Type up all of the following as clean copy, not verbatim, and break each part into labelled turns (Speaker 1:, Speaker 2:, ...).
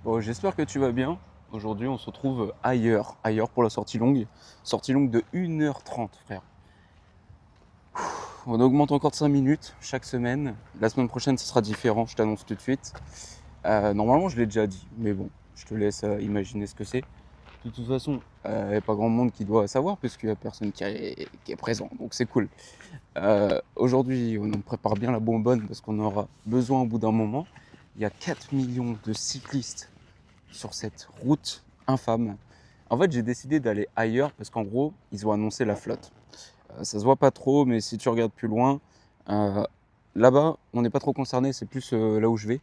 Speaker 1: Bon, j'espère que tu vas bien. Aujourd'hui, on se retrouve ailleurs pour la sortie longue. Sortie longue de 1h30, frère. On augmente encore de 5 minutes chaque semaine. La semaine prochaine, ce sera différent, je t'annonce tout de suite. Normalement, je l'ai déjà dit, mais bon, je te laisse imaginer ce que c'est. De toute façon, il n'y a pas grand monde qui doit savoir, puisqu'il n'y a personne qui est présent, donc c'est cool. Aujourd'hui, on prépare bien la bonbonne, parce qu'on aura besoin au bout d'un moment. Il y a 4 millions de cyclistes sur cette route infâme. En fait, j'ai décidé d'aller ailleurs parce qu'en gros, ils ont annoncé la flotte. Ça se voit pas trop, mais si tu regardes plus loin, euh, là-bas, on n'est pas trop concerné, c'est plus là où je vais.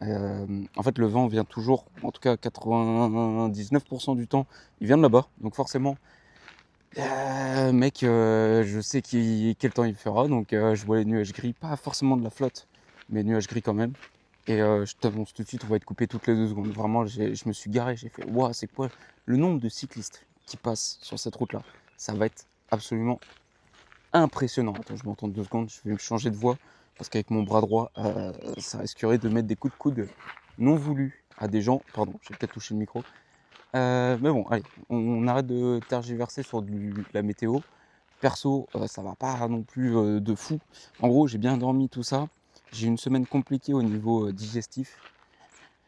Speaker 1: En fait, le vent vient toujours, en tout cas 99% du temps, il vient de là-bas. Donc forcément, mec, je sais quel temps il fera, donc je vois les nuages gris, pas forcément de la flotte, mais nuages gris quand même. Et je t'annonce tout de suite, on va être coupé toutes les 2 secondes. Vraiment, je me suis garé, j'ai fait, waouh, c'est quoi le nombre de cyclistes qui passent sur cette route-là? Ça va être absolument impressionnant. Attends, je m'entends 2 secondes, je vais me changer de voix, parce qu'avec mon bras droit, ça risquerait de mettre des coups de coude non voulus à des gens. Pardon, j'ai peut-être touché le micro. Mais bon, allez, on arrête de tergiverser sur la météo. Perso, ça va pas non plus de fou. En gros, j'ai bien dormi, tout ça. J'ai eu une semaine compliquée au niveau digestif.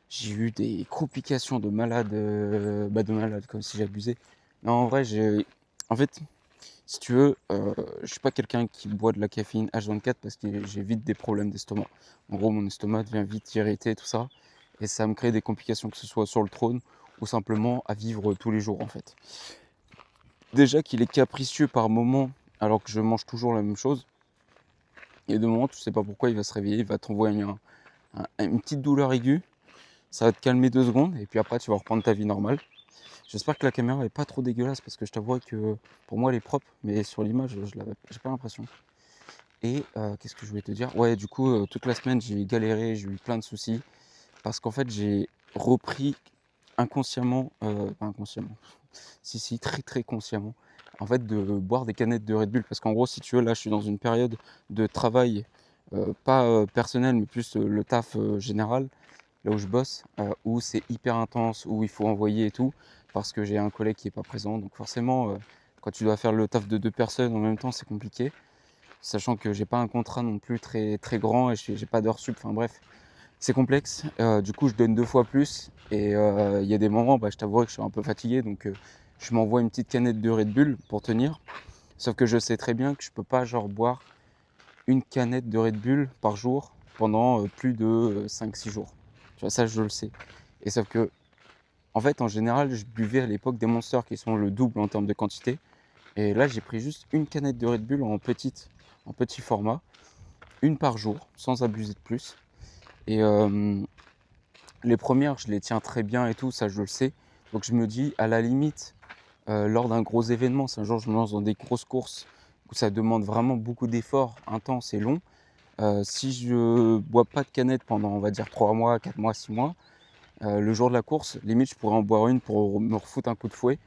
Speaker 1: J'ai eu des complications de malade, de malade, comme si j'abusais. Non, en vrai, en fait, si tu veux, je suis pas quelqu'un qui boit de la caféine H24 parce que j'ai vite des problèmes d'estomac. En gros, mon estomac devient vite irrité, tout ça, et ça me crée des complications, que ce soit sur le trône ou simplement à vivre tous les jours, en fait. Déjà qu'il est capricieux par moment, alors que je mange toujours la même chose, et de moment, tu sais pas pourquoi, il va se réveiller, il va t'envoyer une petite douleur aiguë, ça va te calmer 2 secondes, et puis après, tu vas reprendre ta vie normale. J'espère que la caméra est pas trop dégueulasse, parce que je t'avoue que pour moi, elle est propre, mais sur l'image, j'ai pas l'impression. Et qu'est-ce que je voulais te dire? Ouais, du coup, toute la semaine, j'ai galéré, j'ai eu plein de soucis, parce qu'en fait, j'ai repris inconsciemment, pas inconsciemment, si, très très consciemment, en fait, de boire des canettes de Red Bull. Parce qu'en gros, si tu veux, là, je suis dans une période de travail, pas personnel, mais plus le taf général, là où je bosse, où c'est hyper intense, où il faut envoyer et tout, parce que j'ai un collègue qui est pas présent. Donc forcément, quand tu dois faire le taf de 2 personnes en même temps, c'est compliqué. Sachant que j'ai pas un contrat non plus très, très grand et j'ai pas d'heures sup. Enfin bref, c'est complexe. Du coup, je donne 2 fois plus. Et il y a des moments, bah, je t'avouerai que je suis un peu fatigué. Donc je m'envoie une petite canette de Red Bull pour tenir. Sauf que je sais très bien que je peux pas genre boire une canette de Red Bull par jour pendant plus de 5-6 jours. Tu vois, ça, je le sais. Et sauf que, en fait, en général, je buvais à l'époque des Monsters qui sont le double en termes de quantité. Et là, j'ai pris juste une canette de Red Bull en petit format, une par jour, sans abuser de plus. Et les premières, je les tiens très bien et tout, ça, je le sais. Donc, je me dis, à la limite, lors d'un gros événement, si un jour je me lance dans des grosses courses où ça demande vraiment beaucoup d'efforts intenses et longs, si je bois pas de canette pendant, on va dire, 3 mois, 4 mois, 6 mois, le jour de la course, limite, je pourrais en boire une pour me refoutre un coup de fouet.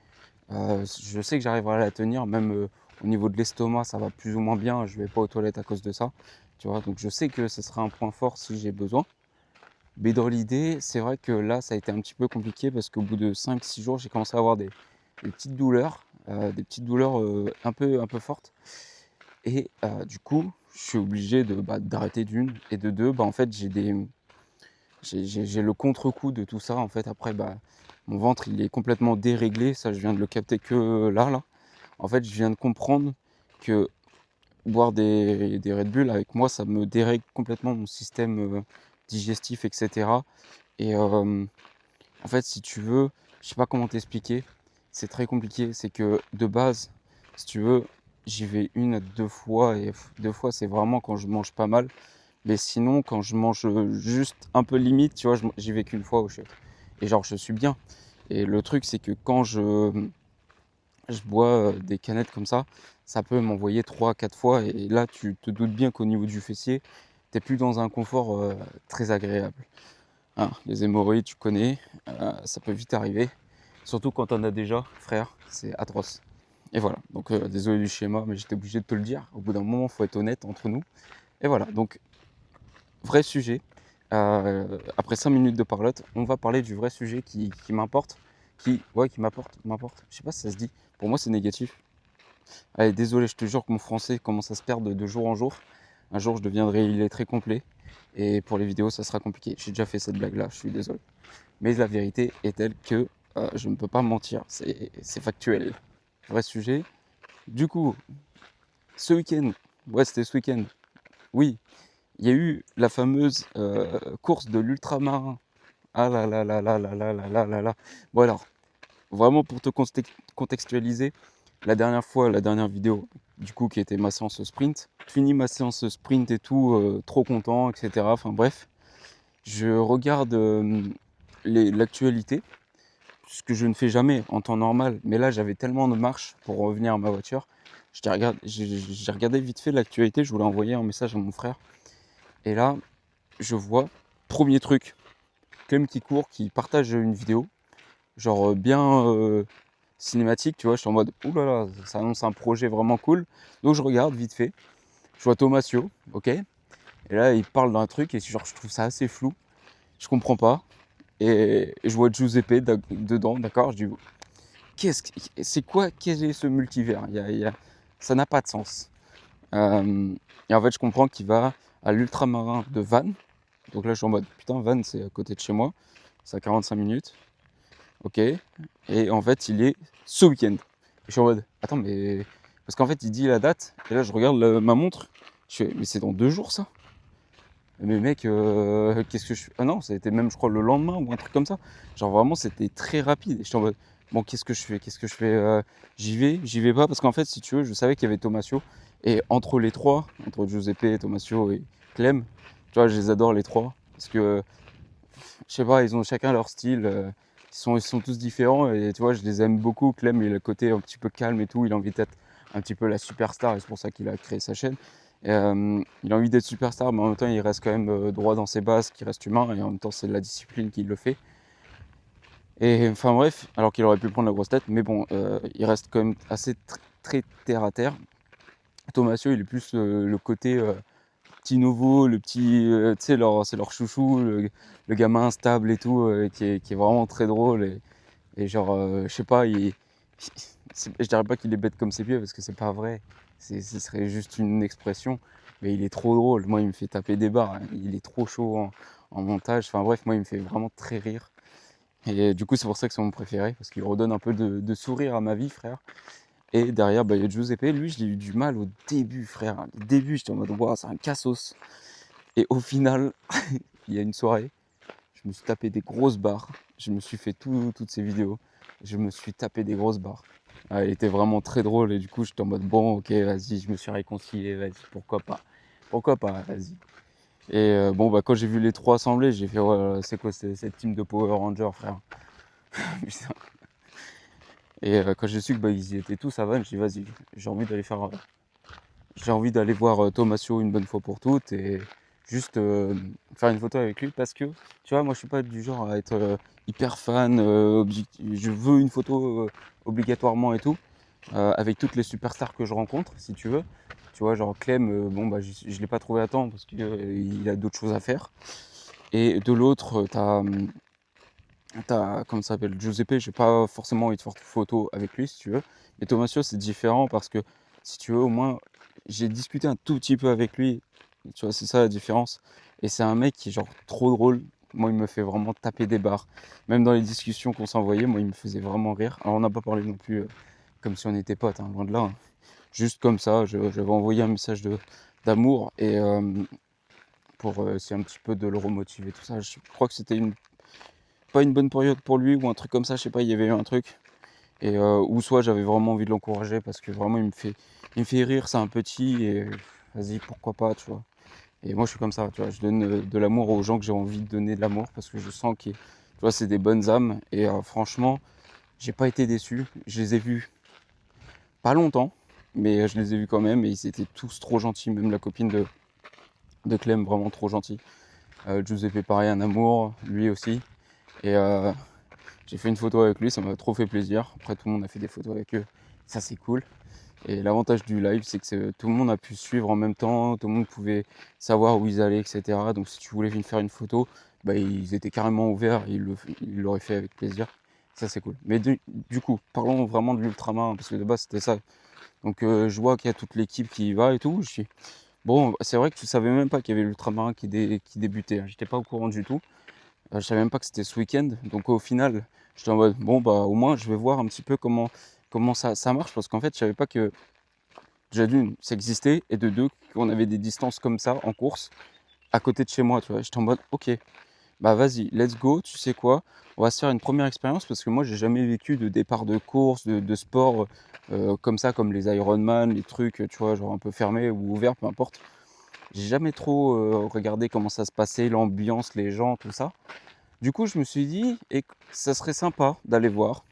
Speaker 1: Je sais que j'arriverai à la tenir, même au niveau de l'estomac, ça va plus ou moins bien. Je vais pas aux toilettes à cause de ça. Tu vois, donc je sais que ce sera un point fort si j'ai besoin. Mais dans l'idée, c'est vrai que là, ça a été un petit peu compliqué parce qu'au bout de 5-6 jours, j'ai commencé à avoir des petites douleurs un peu fortes. Et du coup, je suis obligé d'arrêter d'une. Et de deux, en fait, j'ai le contre-coup de tout ça. En fait, après, mon ventre, il est complètement déréglé. Ça, je viens de le capter que là. En fait, je viens de comprendre que boire des Red Bull avec moi, ça me dérègle complètement mon système digestif, etc. Et en fait, si tu veux, je sais pas comment t'expliquer, c'est très compliqué. C'est que de base, si tu veux, j'y vais 1 à 2 fois et 2 fois, c'est vraiment quand je mange pas mal. Mais sinon, quand je mange juste un peu limite, tu vois, j'y vais qu'une fois au chiottes. Et genre, je suis bien. Et le truc, c'est que quand je bois des canettes comme ça peut m'envoyer 3-4 fois. Et là, tu te doutes bien qu'au niveau du fessier, t'es plus dans un confort très agréable. Hein, les hémorroïdes, tu connais, ça peut vite arriver. Surtout quand on a déjà, frère, c'est atroce. Et voilà, donc désolé du schéma, mais j'étais obligé de te le dire. Au bout d'un moment, il faut être honnête entre nous. Et voilà, donc vrai sujet. après 5 minutes de parlotte, on va parler du vrai sujet qui m'importe, qui m'apporte. Je sais pas si ça se dit. Pour moi, c'est négatif. Allez, désolé, je te jure que mon français commence à se perdre de jour en jour. Un jour, je deviendrai illettré complet. Et pour les vidéos, ça sera compliqué. J'ai déjà fait cette blague-là, je suis désolé. Mais la vérité est telle que je ne peux pas mentir. C'est factuel. Vrai sujet. Du coup, ce week-end, ouais, c'était ce week-end. Oui, il y a eu la fameuse course de l'ultramarin. Ah là là là là là là là là là là. Bon alors, vraiment pour te contextualiser, la dernière vidéo, du coup, qui était ma séance sprint, fini ma séance sprint et tout, trop content, etc. Enfin bref, je regarde l'actualité, ce que je ne fais jamais en temps normal, mais là j'avais tellement de marche pour revenir à ma voiture. J'ai regardé vite fait l'actualité, je voulais envoyer un message à mon frère. Et là, je vois, premier truc, Clem qui court, qui partage une vidéo, genre bien cinématique, tu vois, je suis en mode, ouh là là, ça annonce un projet vraiment cool. Donc je regarde vite fait, je vois Thomasio, ok, et là il parle d'un truc et genre je trouve ça assez flou, je comprends pas, et je vois Giuseppe dedans, d'accord, je dis, quel est ce multivers? Ça n'a pas de sens. Et en fait je comprends qu'il va à l'ultramarin de Vannes. Donc là, je suis en mode, putain, Vannes, c'est à côté de chez moi. C'est à 45 minutes. Ok. Et en fait, il est ce week-end. Et je suis en mode, attends, mais. Parce qu'en fait, il dit la date. Et là, je regarde ma montre. Je fais, mais c'est dans 2 jours, ça? Mais mec, qu'est-ce que je fais? Ah non, ça a été même, je crois, le lendemain ou un truc comme ça. Genre vraiment, c'était très rapide. Et je suis en mode, bon, qu'est-ce que je fais? Qu'est-ce que je fais? J'y vais pas. Parce qu'en fait, si tu veux, je savais qu'il y avait Thomasio. Et entre les trois, entre Giuseppe, Thomasio et Clem, tu vois, je les adore les trois. Parce que je sais pas, ils ont chacun leur style. Ils sont tous différents et tu vois, je les aime beaucoup. Clem, il a le côté un petit peu calme et tout. Il a envie d'être un petit peu la superstar et c'est pour ça qu'il a créé sa chaîne. Et, il a envie d'être superstar, mais en même temps, il reste quand même droit dans ses bases, qu'il reste humain et en même temps, c'est la discipline qui le fait. Et enfin bref, alors qu'il aurait pu prendre la grosse tête, mais bon, il reste quand même assez très terre à terre. Thomasio, il est plus le côté petit nouveau, le petit, tu sais, c'est leur chouchou, le gamin instable et tout, qui est vraiment très drôle. Et genre, je sais pas, je dirais pas qu'il est bête comme ses pieds parce que c'est pas vrai. Ce serait juste une expression. Mais il est trop drôle. Moi, il me fait taper des barres, hein. Il est trop chaud en montage. Enfin bref, moi, il me fait vraiment très rire. Et du coup, c'est pour ça que c'est mon préféré parce qu'il redonne un peu de sourire à ma vie, frère. Et derrière, bah, il y a Giuseppe. Lui, j'ai eu du mal au début, frère. Au début, j'étais en mode, waouh, c'est un cassos. Et au final, il y a une soirée, je me suis tapé des grosses barres. Je me suis fait toutes ces vidéos. Je me suis tapé des grosses barres. Elle était vraiment très drôle et du coup, j'étais en mode bon, ok, vas-y, je me suis réconcilié, vas-y, pourquoi pas. Pourquoi pas, vas-y. Et bon, bah, quand j'ai vu les trois assemblés, j'ai fait, ouais, c'est quoi cette team de Power Rangers, frère? Putain. Et quand j'ai su que bah, ils y étaient tous à Vannes, j'ai dit, vas-y, j'ai envie d'aller faire. J'ai envie d'aller voir Thomasio une bonne fois pour toutes et juste faire une photo avec lui parce que, tu vois, moi je suis pas du genre à être hyper fan, je veux une photo obligatoirement et tout, avec toutes les superstars que je rencontre, si tu veux. Tu vois, genre Clem, bon bah je l'ai pas trouvé à temps parce qu'il a d'autres choses à faire. Et de l'autre, comment ça s'appelle, Giuseppe, j'ai pas forcément envie de faire de photo avec lui, si tu veux. Mais Thomasio, c'est différent parce que, si tu veux, au moins, j'ai discuté un tout petit peu avec lui. Tu vois, c'est ça la différence. Et c'est un mec qui est genre trop drôle. Moi, il me fait vraiment taper des barres. Même dans les discussions qu'on s'envoyait, moi, il me faisait vraiment rire. Alors, on n'a pas parlé non plus comme si on était potes, hein, loin de là, hein. Juste comme ça, j'avais envoyé un message d'amour et pour essayer un petit peu de le remotiver, tout ça. Je crois que c'était pas une bonne période pour lui ou un truc comme ça, je sais pas, il y avait eu un truc. Et ou soit j'avais vraiment envie de l'encourager parce que vraiment il me fait rire, c'est un petit et vas-y, pourquoi pas, tu vois. Et moi je suis comme ça, tu vois, je donne de l'amour aux gens que j'ai envie de donner de l'amour parce que je sens que, tu vois, c'est des bonnes âmes et franchement, j'ai pas été déçu. Je les ai vus pas longtemps, mais je les ai vus quand même et ils étaient tous trop gentils, même la copine de Clem, vraiment trop gentille. Giuseppe pareil, un amour, lui aussi. Et j'ai fait une photo avec lui, ça m'a trop fait plaisir. Après, tout le monde a fait des photos avec eux, ça c'est cool. Et l'avantage du live, c'est que tout le monde a pu suivre en même temps, tout le monde pouvait savoir où ils allaient, etc. Donc si tu voulais faire une photo, bah, ils étaient carrément ouverts, ils l'auraient fait avec plaisir. Ça, c'est cool. Mais du coup, parlons vraiment de l'ultramarin, parce que de base, c'était ça. Donc je vois qu'il y a toute l'équipe qui y va et tout. Je suis bon, c'est vrai que tu savais même pas qu'il y avait l'ultramarin qui débutait, hein. J'étais pas au courant du tout. Je savais même pas que c'était ce week-end. Donc au final, j'étais en mode bon bah au moins je vais voir un petit peu comment ça marche, parce qu'en fait je savais pas que déjà d'une ça existait, et de deux qu'on avait des distances comme ça en course à côté de chez moi, tu vois. J'étais en mode ok, bah vas-y, let's go, tu sais quoi, on va se faire une première expérience, parce que moi j'ai jamais vécu de départ de course, de sport comme ça, comme les Ironman, les trucs, tu vois, genre un peu fermés ou ouverts, peu importe. J'ai jamais trop regardé comment ça se passait, l'ambiance, les gens, tout ça. Du coup, je me suis dit, et ça serait sympa d'aller voir,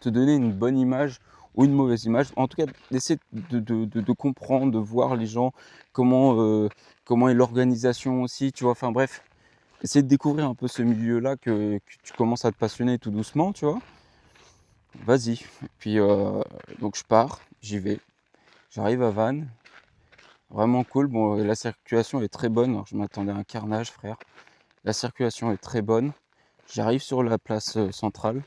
Speaker 1: te donner une bonne image ou une mauvaise image. En tout cas, d'essayer de comprendre, de voir les gens, comment est l'organisation aussi, tu vois. Enfin bref, essayer de découvrir un peu ce milieu-là que tu commences à te passionner tout doucement, tu vois. Vas-y. Et puis, donc je pars, j'y vais. J'arrive à Vannes, vraiment cool. Bon, la circulation est très bonne. Alors, je m'attendais à un carnage, frère. La circulation est très bonne. J'arrive sur la place centrale,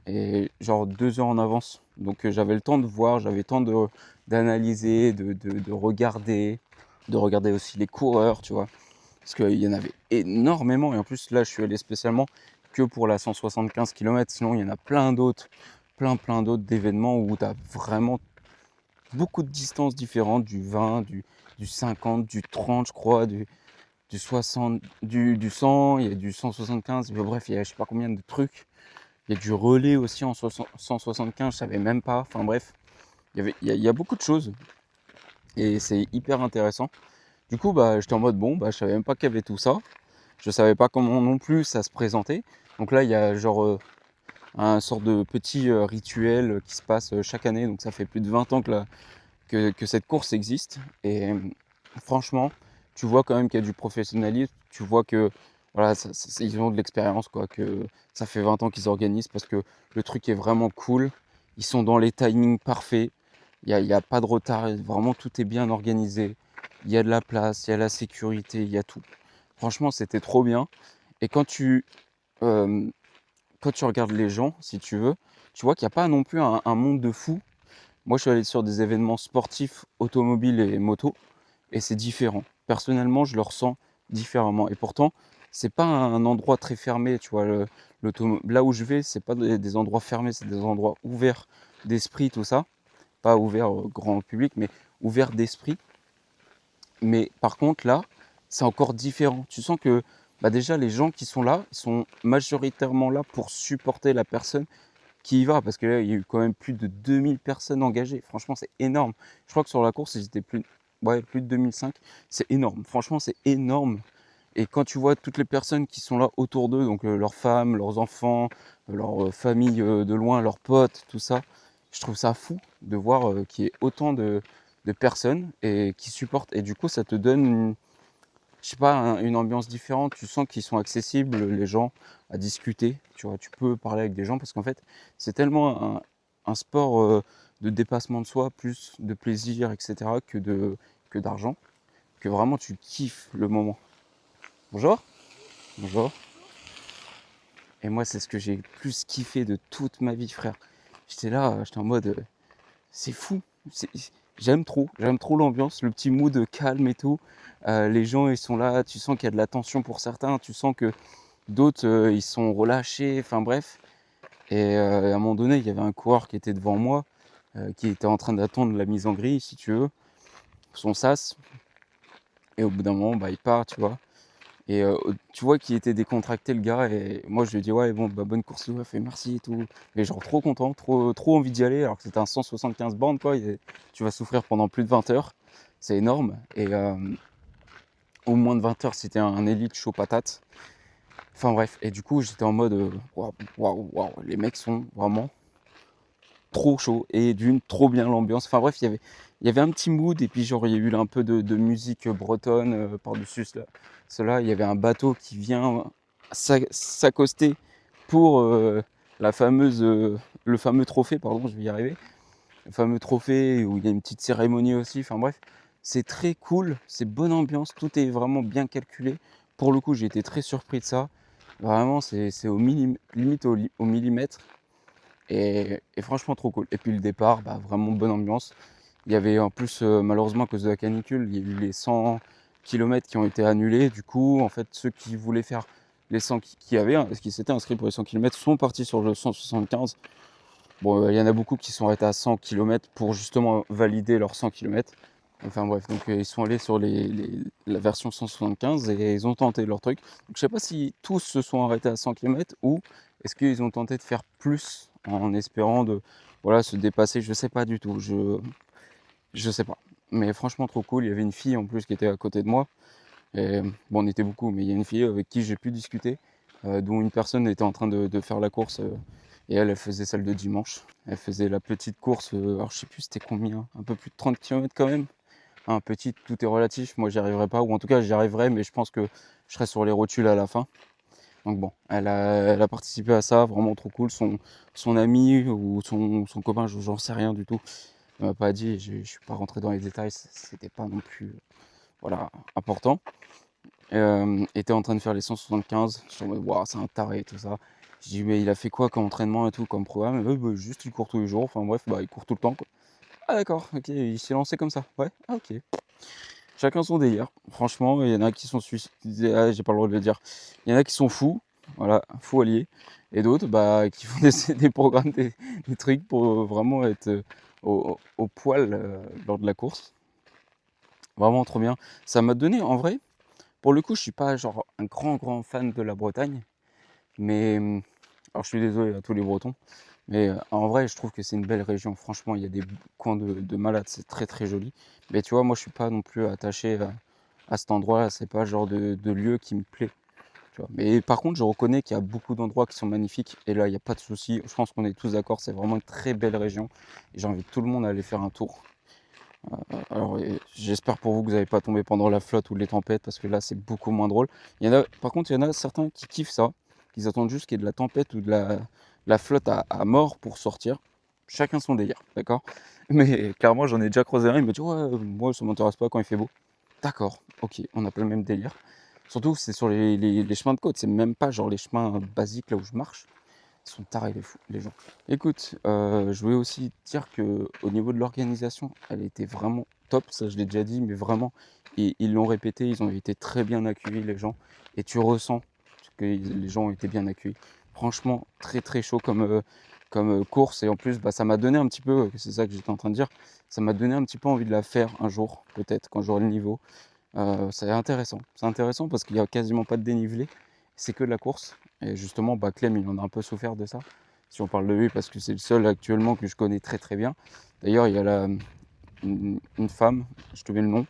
Speaker 1: et genre 2 heures en avance. Donc j'avais le temps de voir, j'avais le temps d'analyser, de regarder aussi les coureurs, tu vois. Parce qu'il y en avait énormément. Et en plus, là, je suis allé spécialement que pour la 175 km. Sinon, il y en a plein d'autres, plein d'autres d'événements où tu as vraiment beaucoup de distances différentes, du 20, du 50, du 30, je crois, du 60, du 100, il y a du 175, mais bref, il y a je sais pas combien de trucs. Il y a du relais aussi en 175, je savais même pas. Enfin bref, il y a beaucoup de choses, et c'est hyper intéressant. Du coup, bah, j'étais en mode bon, bah, je savais même pas qu'il y avait tout ça. Je savais pas comment non plus ça se présentait. Donc là, il y a genre un sort de petit rituel qui se passe chaque année. Donc ça fait plus de 20 ans que cette course existe. Et franchement, tu vois quand même qu'il y a du professionnalisme. Tu vois que voilà, ils ont de l'expérience, quoi. Que ça fait 20 ans qu'ils organisent, parce que le truc est vraiment cool. Ils sont dans les timings parfaits. Il y a pas de retard. Vraiment, tout est bien organisé. Il y a de la place, il y a la sécurité, il y a tout. Franchement, c'était trop bien. Et euh, quand tu regardes les gens, si tu veux, tu vois qu'il n'y a pas non plus un monde de fou. Moi, je suis allé sur des événements sportifs, automobiles et moto, et c'est différent. Personnellement, je le ressens différemment. Et pourtant, c'est pas un endroit très fermé, tu vois. Là où je vais, c'est pas des endroits fermés, c'est des endroits ouverts d'esprit, tout ça. Pas ouverts au grand public, mais ouverts d'esprit. Mais par contre, là, c'est encore différent. Tu sens que bah déjà, les gens qui sont là, ils sont majoritairement là pour supporter la personne qui y va, parce que là, il y a eu quand même plus de 2000 personnes engagées. Franchement, c'est énorme. Je crois que sur la course, ils étaient plus de 2005. C'est énorme. Franchement, c'est énorme. Et quand tu vois toutes les personnes qui sont là autour d'eux, donc leurs femmes, leurs enfants, leurs familles de loin, leurs potes, tout ça, je trouve ça fou de voir qu'il y ait autant de personnes et qui supportent. Et du coup, ça te donne je sais pas, une ambiance différente. Tu sens qu'ils sont accessibles, les gens, à discuter. Tu vois, tu peux parler avec des gens, parce qu'en fait, c'est tellement un sport de dépassement de soi, plus de plaisir, etc., que d'argent, que vraiment tu kiffes le moment. Bonjour. Bonjour. Et moi, c'est ce que j'ai le plus kiffé de toute ma vie, frère. J'étais là, j'étais en mode, c'est fou. C'est- j'aime trop l'ambiance, le petit mood calme et tout. Les gens, ils sont là, tu sens qu'il y a de la tension pour certains, tu sens que d'autres, ils sont relâchés, enfin bref. Et à un moment donné, il y avait un coureur qui était devant moi, qui était en train d'attendre la mise en grille, si tu veux, son sas. Et au bout d'un moment, bah, il part, tu vois. Et tu vois qu'il était décontracté, le gars. Et moi, je lui ai dit, ouais, bon, bah, bonne course, il fait merci et tout. Et genre, trop content, trop envie d'y aller, alors que c'était un 175 bornes, quoi. Et tu vas souffrir pendant plus de 20 heures. C'est énorme. Et au moins de 20 heures, c'était un élite chaud patate. Enfin bref, et du coup j'étais en mode waouh, waouh, waouh, les mecs sont vraiment trop chauds, et d'une trop bien l'ambiance. Enfin bref, il y avait un petit mood, et puis genre il y a eu un peu de musique bretonne par-dessus cela. Il y avait un bateau qui vient s'accoster pour la fameuse, le fameux trophée, pardon, je vais y arriver. le fameux trophée où il y a une petite cérémonie aussi. Enfin bref, c'est très cool, c'est bonne ambiance, tout est vraiment bien calculé. Pour le coup, j'ai été très surpris de ça. Vraiment, c'est limite au millimètre et franchement trop cool. Et puis le départ, bah, vraiment bonne ambiance. Il y avait en plus, malheureusement à cause de la canicule, il y a eu les 100 kilomètres qui ont été annulés. Du coup, en fait, ceux qui voulaient faire les 100 qui s'étaient inscrits pour les 100 kilomètres sont partis sur le 175. Bon, il y en a beaucoup qui sont arrêtés à 100 kilomètres pour justement valider leurs 100 kilomètres. Enfin bref, donc ils sont allés sur la version 175 et ils ont tenté leur truc. Donc, je sais pas si tous se sont arrêtés à 100 kilomètres ou est-ce qu'ils ont tenté de faire plus en espérant de voilà, se dépasser. Je sais pas du tout. Je sais pas. Mais franchement trop cool. Il y avait une fille en plus qui était à côté de moi. Et, bon, on était beaucoup, mais il y a une fille avec qui j'ai pu discuter, dont une personne était en train de faire la course. Et elle faisait celle de dimanche. Elle faisait la petite course, alors je sais plus c'était combien, un peu plus de 30 kilomètres quand même. Hein, petite, tout est relatif. Moi, j'y arriverai pas, ou en tout cas, j'y arriverai, mais je pense que je serai sur les rotules à la fin. Donc bon, elle a participé à ça, vraiment trop cool. Son ami ou son copain, j'en sais rien du tout. Il m'a pas dit, je suis pas rentré dans les détails, c'était pas non plus voilà, important. Était en train de faire les 175. Je suis en mode, waouh, c'est un taré et tout ça. Je dis, mais il a fait quoi comme entraînement et tout, comme programme? Bah, juste, il court tous les jours. Enfin bref, bah, il court tout le temps, quoi. Ah d'accord, ok, il s'est lancé comme ça. Ouais, ah, ok. Chacun son délire. Franchement, il y en a qui sont suicidés. Ah, j'ai pas le droit de le dire. Il y en a qui sont fous, voilà, fous alliés. Et d'autres, bah, qui font des programmes, des trucs pour vraiment être au poil lors de la course. Vraiment trop bien. Ça m'a donné, en vrai, pour le coup, je suis pas genre un grand fan de la Bretagne. Mais alors je suis désolé à tous les Bretons, mais en vrai, je trouve que c'est une belle région. Franchement, il y a des coins de malades, c'est très joli. Mais tu vois, moi, je suis pas non plus attaché à cet endroit-là. C'est pas le genre de lieu qui me plaît. Tu vois. Mais par contre, je reconnais qu'il y a beaucoup d'endroits qui sont magnifiques. Et là, il n'y a pas de souci. Je pense qu'on est tous d'accord. C'est vraiment une très belle région. Et j'invite tout le monde à aller faire un tour. Alors, j'espère pour vous que vous n'allez pas tomber pendant la flotte ou les tempêtes, parce que là, c'est beaucoup moins drôle. Par contre, il y en a certains qui kiffent ça. Ils attendent juste qu'il y ait de la tempête ou de la flotte à mort pour sortir. Chacun son délire, d'accord? Mais clairement, j'en ai déjà croisé un, il me dit ouais, moi ça m'intéresse pas quand il fait beau. D'accord, ok, on n'a pas le même délire. Surtout que c'est sur les chemins de côte, c'est même pas genre les chemins basiques là où je marche. Ils sont tarés les fous, les gens. Écoute, je voulais aussi dire que au niveau de l'organisation, elle était vraiment top, ça je l'ai déjà dit, mais vraiment, ils l'ont répété, ils ont été très bien accueillis les gens et tu ressens que les gens ont été bien accueillis. Franchement, très chaud comme course et en plus, bah, ça m'a donné un petit peu, c'est ça que j'étais en train de dire, ça m'a donné un petit peu envie de la faire un jour, peut-être quand j'aurai le niveau. C'est intéressant. C'est intéressant parce qu'il y a quasiment pas de dénivelé, c'est que de la course et justement, bah, Clem, il en a un peu souffert de ça. Si on parle de lui, parce que c'est le seul actuellement que je connais très bien. D'ailleurs, il y a une femme, je te mets le nom,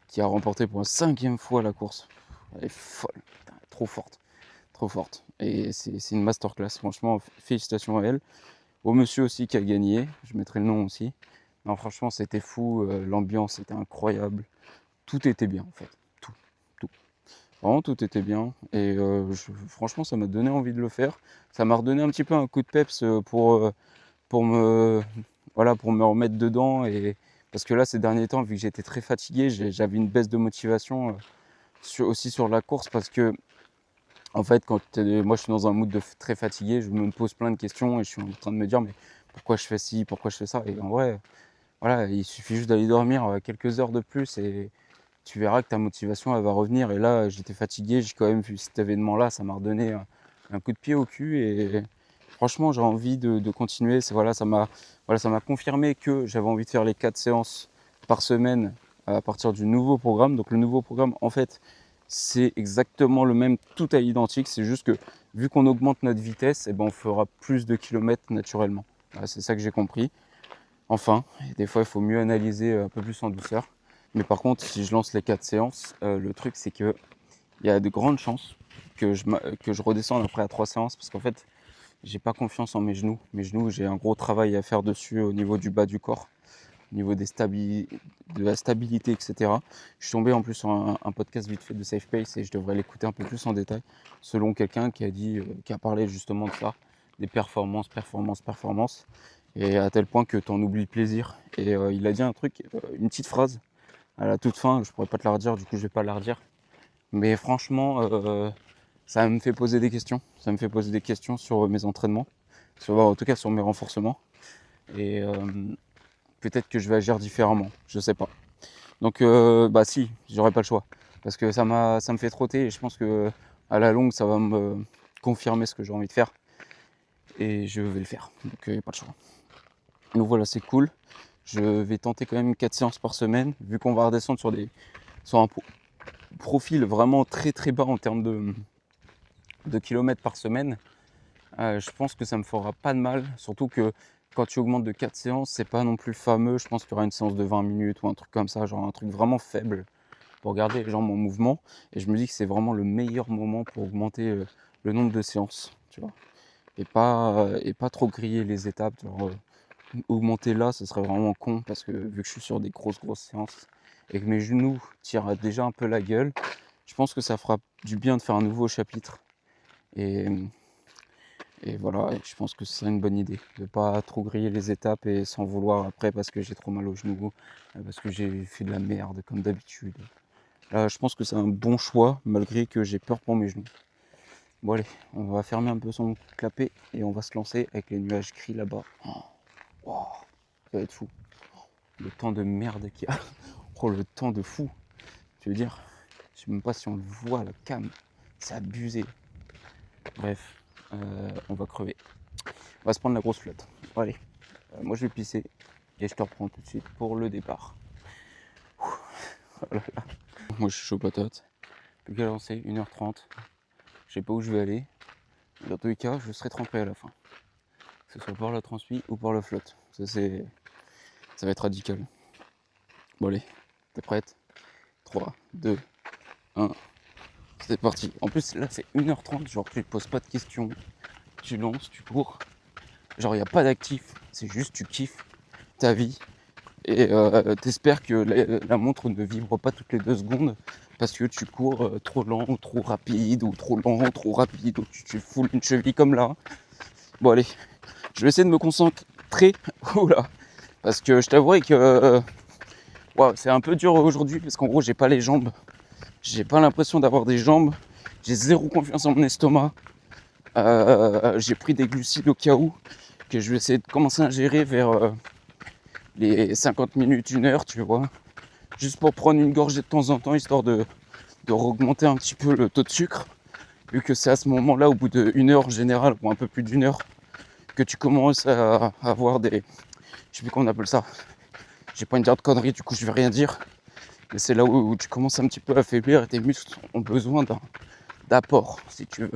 Speaker 1: qui a remporté pour la 5e fois la course. Elle est folle, putain, trop forte, trop forte. Et c'est une masterclass, franchement, félicitations à elle. Au monsieur aussi qui a gagné, je mettrai le nom aussi. Non, franchement, c'était fou, l'ambiance était incroyable. Tout était bien en fait, tout, tout. Vraiment, tout était bien et franchement, ça m'a donné envie de le faire. Ça m'a redonné un petit peu un coup de peps, pour me voilà, pour me remettre dedans et parce que là, ces derniers temps, vu que j'étais très fatigué, j'avais une baisse de motivation, aussi sur la course parce que en fait, moi, je suis dans un mood de très fatigué, je me pose plein de questions et je suis en train de me dire: «Mais pourquoi je fais ci? Pourquoi je fais ça?» et en vrai, voilà, il suffit juste d'aller dormir, quelques heures de plus et tu verras que ta motivation, elle va revenir. Et là, j'étais fatigué, j'ai quand même vu cet événement-là, ça m'a redonné un coup de pied au cul et franchement, j'ai envie de continuer. Voilà, ça m'a confirmé que j'avais envie de faire les 4 séances par semaine à partir du nouveau programme. Donc le nouveau programme, en fait, c'est exactement le même, tout à l'identique. C'est juste que vu qu'on augmente notre vitesse, eh ben, on fera plus de kilomètres naturellement. Voilà, c'est ça que j'ai compris. Enfin, et des fois, il faut mieux analyser un peu plus en douceur. Mais par contre, si je lance les 4 séances, le truc, c'est qu'il y a de grandes chances que je redescende après à 3 séances parce qu'en fait, j'ai pas confiance en mes genoux. Mes genoux, j'ai un gros travail à faire dessus au niveau du bas du corps, au niveau de la stabilité, etc. Je suis tombé en plus sur un podcast vite fait de Safe Pace et je devrais l'écouter un peu plus en détail, selon quelqu'un qui a parlé justement de ça, des performances. et à tel point que tu en oublies le plaisir. Et il a dit un truc, une petite phrase à la toute fin, je pourrais pas te la redire, du coup je vais pas la redire. Mais franchement, ça me fait poser des questions. Ça me fait poser des questions sur mes entraînements, en tout cas sur mes renforcements. Et peut-être que je vais agir différemment, je sais pas. Donc bah si, j'aurais pas le choix. Parce que ça me fait trotter et je pense que à la longue ça va me confirmer ce que j'ai envie de faire. Et je vais le faire. Donc il n'y a pas le choix. Donc voilà, c'est cool. Je vais tenter quand même 4 séances par semaine, vu qu'on va redescendre sur un profil vraiment très très bas en termes de kilomètres par semaine. Je pense que ça me fera pas de mal, surtout que quand tu augmentes de 4 séances, c'est pas non plus fameux. Je pense qu'il y aura une séance de 20 minutes ou un truc comme ça, genre un truc vraiment faible pour garder les jambes en mouvement. Et je me dis que c'est vraiment le meilleur moment pour augmenter le nombre de séances, tu vois. Et pas trop griller les étapes, genre, augmenter là, ce serait vraiment con parce que vu que je suis sur des grosses séances et que mes genoux tirent déjà un peu la gueule, je pense que ça fera du bien de faire un nouveau chapitre. Et voilà, je pense que ce serait une bonne idée de ne pas trop griller les étapes et s'en vouloir après parce que j'ai trop mal aux genoux, parce que j'ai fait de la merde comme d'habitude. Là, je pense que c'est un bon choix malgré que j'ai peur pour mes genoux. Bon allez, on va fermer un peu son clapet et on va se lancer avec les nuages gris là-bas. Oh, ça va être fou. Le temps de merde qu'il y a. Oh, le temps de fou. Tu veux dire, je sais même pas si on le voit, la cam. C'est abusé. Bref, on va crever. On va se prendre la grosse flotte. Bon, allez, moi je vais pisser et je te reprends tout de suite pour le départ. Oh là là. Moi je suis chaud patate. Plus qu'à lancer, 1h30. Je sais pas où je vais aller. Dans tous les cas, je serai trempé à la fin. Que ce soit par la transpi ou par la flotte. Ça va être radical. Bon allez, t'es prête? 3, 2, 1, c'est parti. En plus là c'est 1h30, genre tu te poses pas de questions. Tu lances, tu cours. Genre il n'y a pas d'actif, c'est juste tu kiffes ta vie. Et t'espères que la montre ne vibre pas toutes les 2 secondes parce que tu cours trop lent ou trop rapide ou trop lent ou trop rapide ou tu foules une cheville comme là. Bon allez, je vais essayer de me concentrer. Oula, parce que je t'avouerai que c'est un peu dur aujourd'hui parce qu'en gros j'ai pas les jambes. J'ai pas l'impression d'avoir des jambes. J'ai zéro confiance en mon estomac. J'ai pris des glucides au cas où que je vais essayer de commencer à ingérer vers les 50 minutes, 1 heure, tu vois. Juste pour prendre une gorgée de temps en temps, histoire de augmenter un petit peu le taux de sucre. Vu que c'est à ce moment-là, au bout d'1 heure en général, ou un peu plus d'1 heure, que tu commences à avoir des... Je sais plus comment on appelle ça. J'ai pas envie de dire de conneries, du coup je vais rien dire. Mais c'est là où tu commences un petit peu à affaiblir et tes muscles ont besoin d'apport, si tu veux.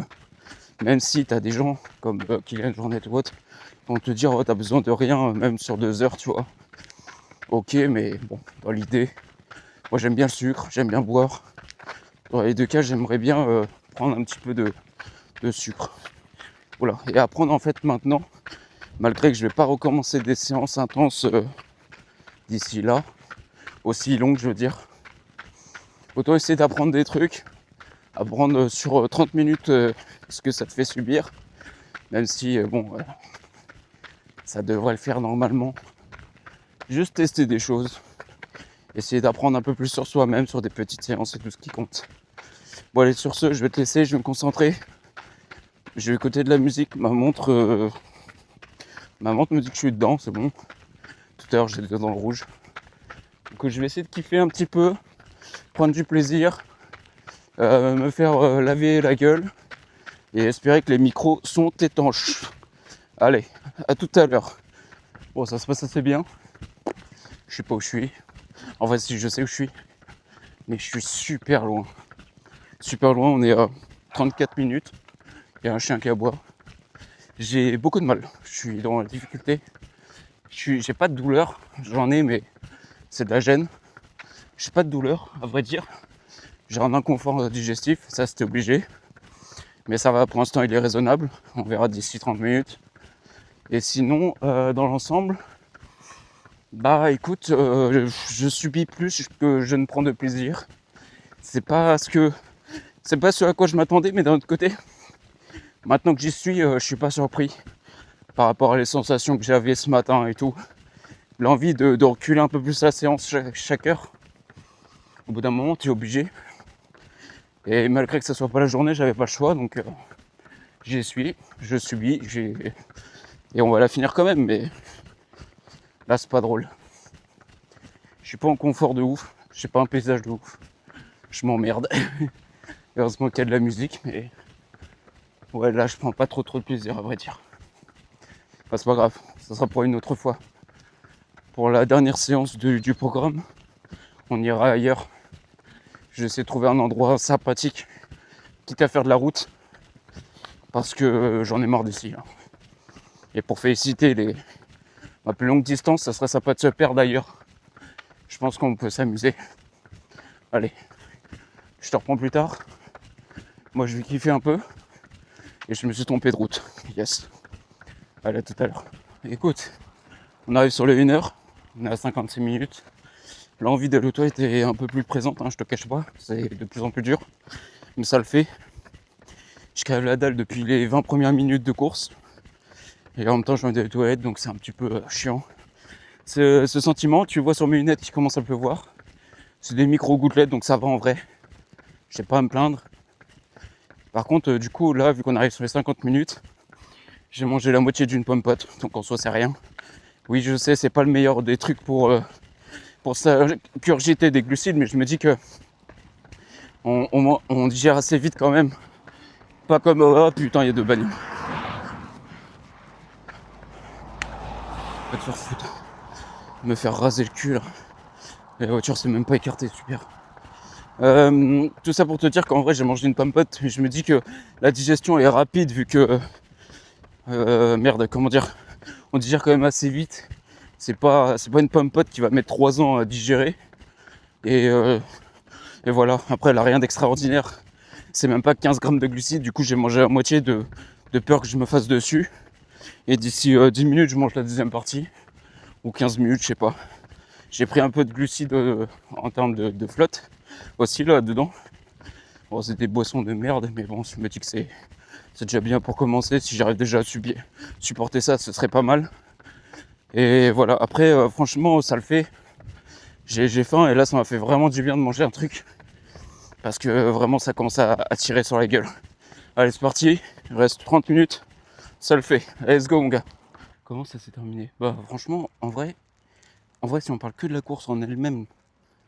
Speaker 1: Même si tu as des gens comme Kylian Jornet ou autre, qui vont te dire, oh, tu as besoin de rien, même sur 2 heures, tu vois. Ok, mais bon, dans l'idée, moi j'aime bien le sucre, j'aime bien boire. Dans les 2 cas, j'aimerais bien prendre un petit peu de sucre. Voilà, et apprendre en fait maintenant, malgré que je vais pas recommencer des séances intenses d'ici là, aussi longues je veux dire. Autant essayer d'apprendre des trucs, apprendre sur 30 minutes ce que ça te fait subir, même si ça devrait le faire normalement. Juste tester des choses, essayer d'apprendre un peu plus sur soi-même, sur des petites séances et tout ce qui compte. Bon allez, sur ce, je vais te laisser, je vais me concentrer. Je vais écouter de la musique, ma montre me dit que je suis dedans, c'est bon. Tout à l'heure j'étais dans le rouge. Donc je vais essayer de kiffer un petit peu, prendre du plaisir, me faire laver la gueule et espérer que les micros sont étanches. Allez, à tout à l'heure. Bon, ça se passe assez bien. Je sais pas où je suis. En fait, si je sais où je suis, mais je suis super loin. Super loin, on est à 34 minutes. Il y a un chien qui aboie. J'ai beaucoup de mal. Je suis dans la difficulté. J'ai pas de douleur. J'en ai, mais c'est de la gêne. J'ai pas de douleur, à vrai dire. J'ai un inconfort digestif, ça c'était obligé. Mais ça va, pour l'instant il est raisonnable. On verra d'ici 30 minutes. Et sinon, dans l'ensemble, bah écoute, je subis plus que je ne prends de plaisir. C'est pas ce à quoi je m'attendais, mais d'un autre côté, maintenant que j'y suis, je suis pas surpris. par rapport à les sensations que j'avais ce matin et tout. L'envie de reculer un peu plus la séance chaque heure. Au bout d'un moment, tu es obligé. Et malgré que ce soit pas la journée, j'avais pas le choix, donc j'y suis, je subis, et on va la finir quand même, mais là c'est pas drôle. Je suis pas en confort de ouf, j'ai pas un paysage de ouf, je m'emmerde. Heureusement qu'il y a de la musique, mais ouais, là je prends pas trop de plaisir à vrai dire. Enfin, c'est pas grave, ça sera pour une autre fois. Pour la dernière séance du programme, on ira ailleurs. Je vais essayer de trouver un endroit sympathique, quitte à faire de la route, parce que j'en ai marre d'ici. Hein. Et pour féliciter ma plus longue distance, ça serait sympa de se perdre ailleurs. Je pense qu'on peut s'amuser. Allez, je te reprends plus tard. Moi, je vais kiffer un peu. Et je me suis trompé de route. Yes. Allez, à tout à l'heure. Écoute, on arrive sur les 1h. On est à 56 minutes. L'envie de l'auto était un peu plus présente, hein, je te cache pas. C'est de plus en plus dur. Mais ça le fait. Je crève la dalle depuis les 20 premières minutes de course. Et en même temps, je viens des toilettes, donc c'est un petit peu chiant. Ce sentiment, tu vois sur mes lunettes qu'il commence à pleuvoir. C'est des micro-gouttelettes, donc ça va en vrai. Je sais pas à me plaindre. Par contre, du coup, là, vu qu'on arrive sur les 50 minutes, j'ai mangé la moitié d'une pomme pote, donc en soi, c'est rien. Oui, je sais, c'est pas le meilleur des trucs pour s'ingurgiter des glucides, mais je me dis que on digère assez vite quand même. Pas comme, oh putain, il y a 2 bagnoles. Va te faire foutre. Me faire raser le cul, là. Et la voiture s'est même pas écartée, super. Tout ça pour te dire qu'en vrai j'ai mangé une pomme pote, mais je me dis que la digestion est rapide vu que merde, comment dire, on digère quand même assez vite. C'est pas une pomme pote qui va mettre 3 ans à digérer. Et voilà, après elle a rien d'extraordinaire. C'est même pas 15 grammes de glucides, du coup j'ai mangé la moitié de peur que je me fasse dessus. Et d'ici 10 minutes je mange la deuxième partie. Ou 15 minutes, je sais pas. J'ai pris un peu de glucides en termes de flotte aussi là dedans. Bon, c'est des boissons de merde, mais bon, je me dis que c'est déjà bien pour commencer. Si j'arrive déjà à supporter ça, ce serait pas mal. Et voilà, après, franchement, ça le fait. J'ai faim et là, ça m'a fait vraiment du bien de manger un truc. Parce que vraiment, ça commence à tirer sur la gueule. Allez, c'est parti. Il reste 30 minutes. Ça le fait. Let's go, mon gars. Comment ça s'est terminé? Bah, franchement, en vrai, si on parle que de la course en elle-même,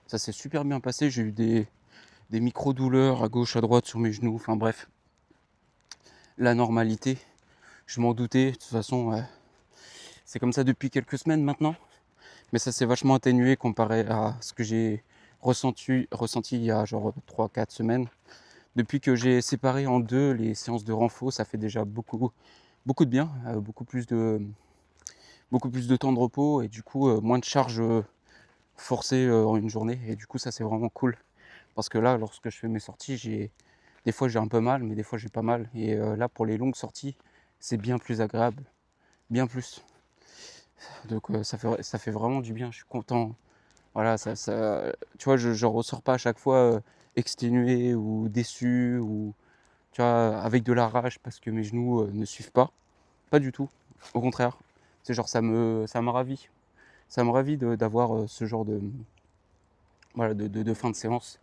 Speaker 1: ça s'est super bien passé. J'ai eu des micro-douleurs à gauche, à droite sur mes genoux. Enfin bref, la normalité. Je m'en doutais. De toute façon, c'est comme ça depuis quelques semaines maintenant. Mais ça s'est vachement atténué comparé à ce que j'ai ressenti il y a genre 3-4 semaines. Depuis que j'ai séparé en deux les séances de renfort, ça fait déjà beaucoup de bien. Beaucoup plus de temps de repos et du coup moins de charges forcées en une journée. Et du coup ça c'est vraiment cool. Parce que là, lorsque je fais mes sorties, des fois j'ai un peu mal, mais des fois j'ai pas mal. Et là, pour les longues sorties, c'est bien plus agréable, bien plus. Donc ça fait vraiment du bien, je suis content. Voilà, tu vois, je ressors pas à chaque fois exténué ou déçu ou tu vois, avec de la rage parce que mes genoux ne suivent pas. Pas du tout. Au contraire, c'est genre ça me ravit. Ça me ravit d'avoir ce genre voilà, de fin de séance.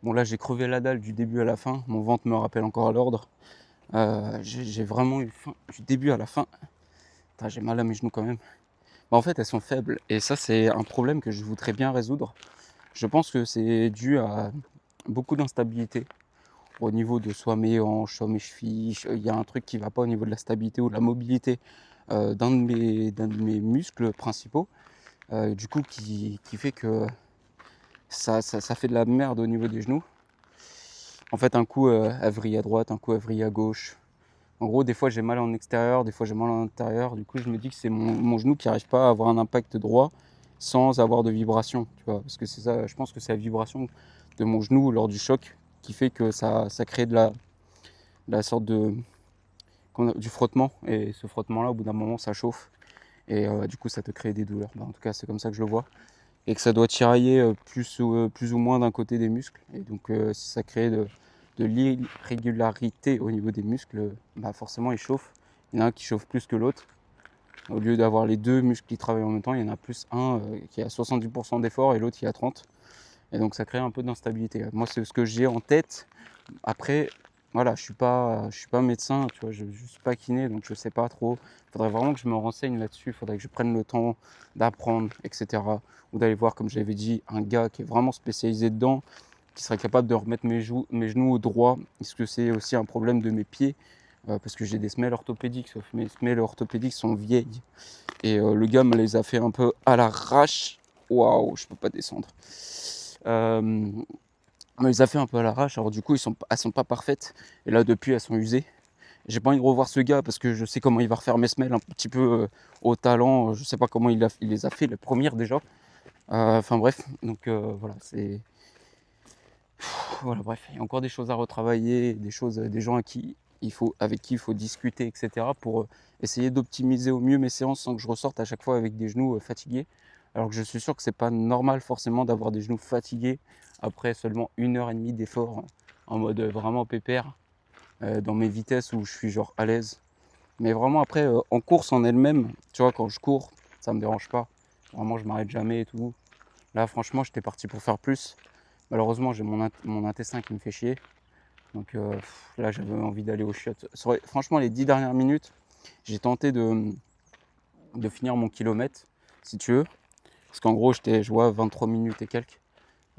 Speaker 1: Bon là j'ai crevé la dalle du début à la fin, mon ventre me rappelle encore à l'ordre. J'ai vraiment eu faim du début à la fin. Putain, j'ai mal à mes genoux quand même. Bah, en fait elles sont faibles et ça c'est un problème que je voudrais bien résoudre. Je pense que c'est dû à beaucoup d'instabilité au niveau de soit mes hanches, soit mes chevilles. Il y a un truc qui va pas au niveau de la stabilité ou de la mobilité d'un de mes muscles principaux. Du coup qui fait que ça fait de la merde au niveau des genoux. En fait, un coup, elle vrille à droite, un coup, elle vrille à gauche. En gros, des fois, j'ai mal en extérieur, des fois, j'ai mal en intérieur. Du coup, je me dis que c'est mon genou qui n'arrive pas à avoir un impact droit sans avoir de vibration, tu vois. Parce que c'est ça, je pense que c'est la vibration de mon genou lors du choc qui fait que ça crée de la sorte du frottement. Et ce frottement-là, au bout d'un moment, ça chauffe. Et du coup, ça te crée des douleurs. Bah, en tout cas, c'est comme ça que je le vois. Et que ça doit tirailler plus ou moins d'un côté des muscles. Et donc, si ça crée de l'irrégularité au niveau des muscles, bah forcément ils chauffent. Il y en a un qui chauffe plus que l'autre. Au lieu d'avoir les deux muscles qui travaillent en même temps, il y en a plus un qui a 70% d'effort et l'autre qui a 30. Et donc ça crée un peu d'instabilité. Moi, c'est ce que j'ai en tête. Après, voilà, je suis pas médecin, tu vois, je suis pas kiné, donc je sais pas trop. Il faudrait vraiment que je me renseigne là-dessus. Il faudrait que je prenne le temps d'apprendre, etc. Ou d'aller voir, comme j'avais dit, un gars qui est vraiment spécialisé dedans, qui serait capable de remettre mes genoux au droit. Est-ce que c'est aussi un problème de mes pieds? Parce que j'ai des semelles orthopédiques, sauf que mes semelles orthopédiques sont vieilles. Et le gars me les a fait un peu à l'arrache. Waouh, je peux pas descendre. Me les a fait un peu à l'arrache, alors du coup elles sont pas parfaites. Et là depuis elles sont usées. J'ai pas envie de revoir ce gars parce que je sais comment il va refaire mes semelles un petit peu au talent. Je sais pas comment il les a fait, les premières déjà. Enfin bref, donc voilà, c'est. Voilà, bref, il y a encore des choses à retravailler, des gens avec qui il faut discuter, etc. pour essayer d'optimiser au mieux mes séances sans que je ressorte à chaque fois avec des genoux fatigués. Alors que je suis sûr que c'est pas normal forcément d'avoir des genoux fatigués après seulement 1 heure et demie d'effort en mode vraiment pépère dans mes vitesses où je suis genre à l'aise. Mais vraiment après en course en elle-même, tu vois, quand je cours, ça me dérange pas. Vraiment, je m'arrête jamais et tout. Là, franchement, j'étais parti pour faire plus. Malheureusement, j'ai mon intestin qui me fait chier. Donc là, j'avais envie d'aller aux chiottes. Franchement, les 10 dernières minutes, j'ai tenté de finir mon kilomètre, si tu veux. Parce qu'en gros, je vois 23 minutes et quelques.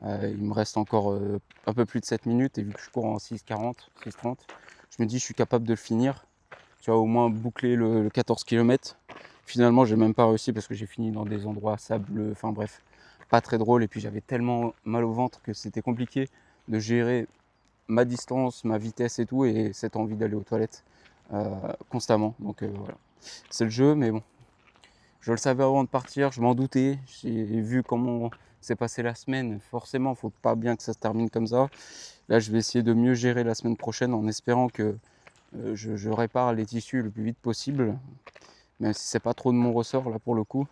Speaker 1: Il me reste encore un peu plus de 7 minutes. Et vu que je cours en 6,40, 6,30, je me dis je suis capable de le finir. Tu vois, au moins boucler le 14 km. Finalement, j'ai même pas réussi parce que j'ai fini dans des endroits sableux. Enfin bref, pas très drôle. Et puis j'avais tellement mal au ventre que c'était compliqué de gérer ma distance, ma vitesse et tout, et cette envie d'aller aux toilettes constamment. Donc voilà, c'est le jeu, mais bon, je le savais avant de partir, je m'en doutais. J'ai vu comment s'est passée la semaine. Forcément, il ne faut pas bien que ça se termine comme ça. Là, je vais essayer de mieux gérer la semaine prochaine en espérant que je répare les tissus le plus vite possible, même si c'est pas trop de mon ressort là pour le coup.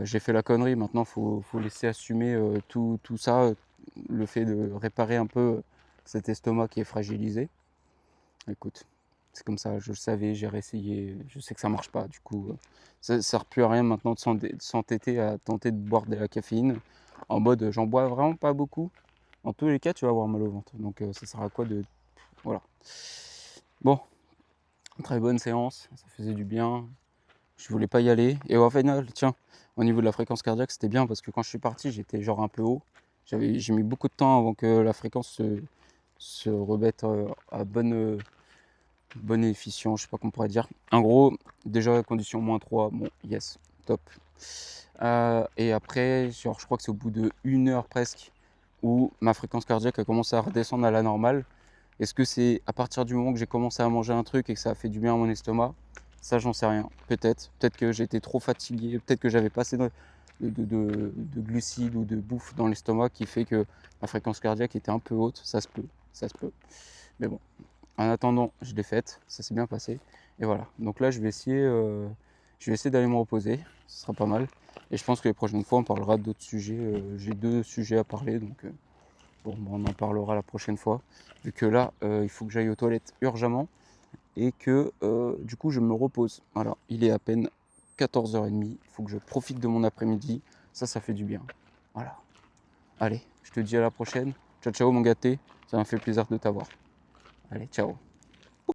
Speaker 1: J'ai fait la connerie, maintenant il faut laisser assumer tout ça, le fait de réparer un peu cet estomac qui est fragilisé. Écoute, c'est comme ça, je le savais, j'ai réessayé, je sais que ça marche pas, du coup, ça ne sert plus à rien maintenant de s'entêter à tenter de boire de la caféine, en mode j'en bois vraiment pas beaucoup. En tous les cas, tu vas avoir mal au ventre, donc ça sert à quoi de. Voilà. Bon, très bonne séance, ça faisait du bien. Je voulais pas y aller. Et au final, tiens, au niveau de la fréquence cardiaque, c'était bien parce que quand je suis parti, j'étais genre un peu haut. J'ai mis beaucoup de temps avant que la fréquence se remette à bonne efficience, je sais pas comment on pourrait dire. En gros, déjà condition -3, bon, yes, top. Et après, genre, je crois que c'est au bout de 1 heure presque où ma fréquence cardiaque a commencé à redescendre à la normale. Est-ce que c'est à partir du moment que j'ai commencé à manger un truc et que ça a fait du bien à mon estomac? Ça, j'en sais rien. Peut-être. Peut-être que j'étais trop fatigué. Peut-être que j'avais pas assez de glucides ou de bouffe dans l'estomac qui fait que ma fréquence cardiaque était un peu haute. Ça se peut. Ça se peut. Mais bon. En attendant, je l'ai faite. Ça s'est bien passé. Et voilà. Donc là, je vais essayer d'aller me reposer. Ce sera pas mal. Et je pense que les prochaines fois, on parlera d'autres sujets. J'ai 2 sujets à parler. Donc bon, on en parlera la prochaine fois. Vu que là, il faut que j'aille aux toilettes urgemment et que du coup, je me repose. Voilà, il est à peine 14h30. Il faut que je profite de mon après-midi. Ça fait du bien. Voilà. Allez, je te dis à la prochaine. Ciao, ciao, mon gâté. Ça m'a fait plaisir de t'avoir. Allez, ciao.